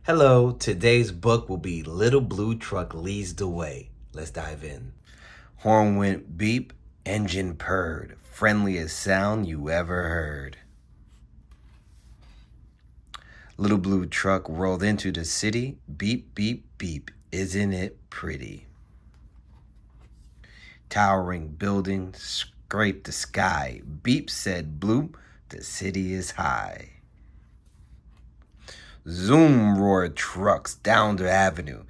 Hello, today's book will be Little Blue Truck Leads the Way. Let's dive in. Horn went beep, engine purred, friendliest sound you ever heard. Little Blue Truck rolled into the city, beep, beep, beep, isn't it pretty? Towering buildings scraped the sky, beep said Blue, the city is high. Zoom roared trucks down the avenue.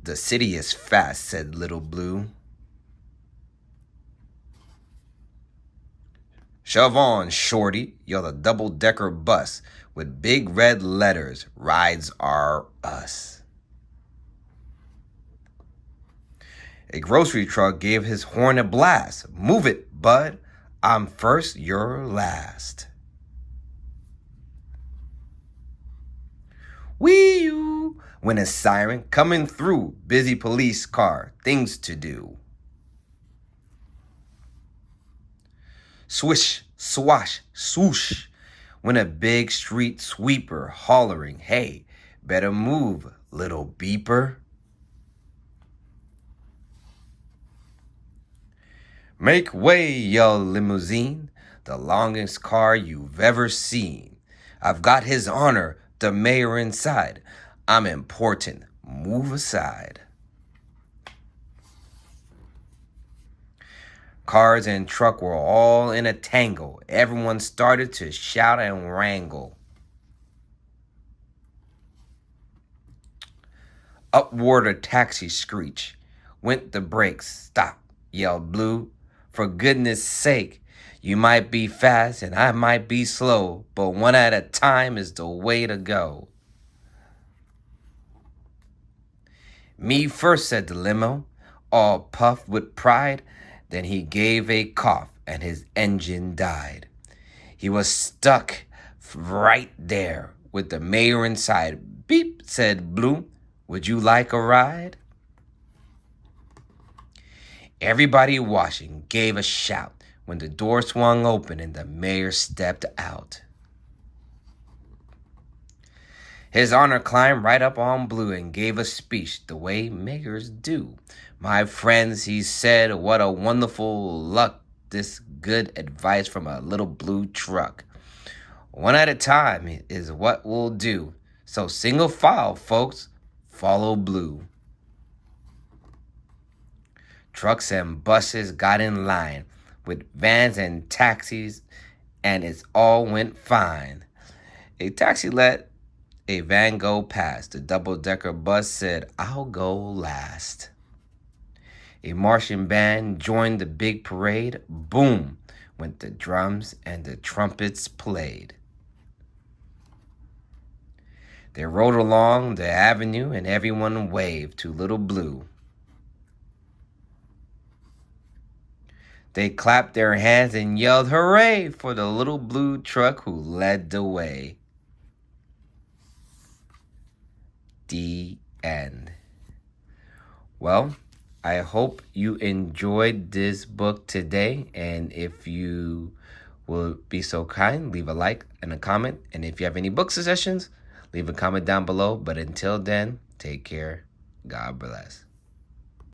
The city is fast, said Little Blue. Shove on, shorty, yelled a double-decker bus with big red letters, rides are us. A grocery truck gave his horn a blast. Move it, bud, I'm first, you're last. Whee-oo, went a siren coming through, busy police car, things to do. Swish, swash, swoosh, went a big street sweeper hollering, hey, better move, little beeper. Make way, yelled limousine, the longest car you've ever seen. I've got his honor, the mayor inside. I'm important, move aside. Cars and truck were all in a tangle. Everyone started to shout and wrangle. Upward a taxi screech. Went the brakes. Stop, yelled Blue. For goodness sake, you might be fast and I might be slow, but one at a time is the way to go. Me first, said the limo, all puffed with pride. Then he gave a cough and his engine died. He was stuck right there with the mayor inside. Beep, said Blue, would you like a ride? Everybody watching gave a shout when the door swung open and the mayor stepped out. His honor climbed right up on Blue and gave a speech the way mayors do. My friends, he said, what a wonderful luck, this good advice from a little blue truck. One at a time is what we'll do. So single file, folks, follow Blue. Trucks and buses got in line with vans and taxis, and it all went fine. A taxi let a van go past. The double-decker bus said, I'll go last. A marching band joined the big parade. Boom went the drums and the trumpets played. They rode along the avenue and everyone waved to Little Blue. They clapped their hands and yelled hooray for the little blue truck who led the way. The end. Well, I hope you enjoyed this book today, and if you will be so kind, leave a like and a comment, and if you have any book suggestions, leave a comment down below. But until then, take care. God bless.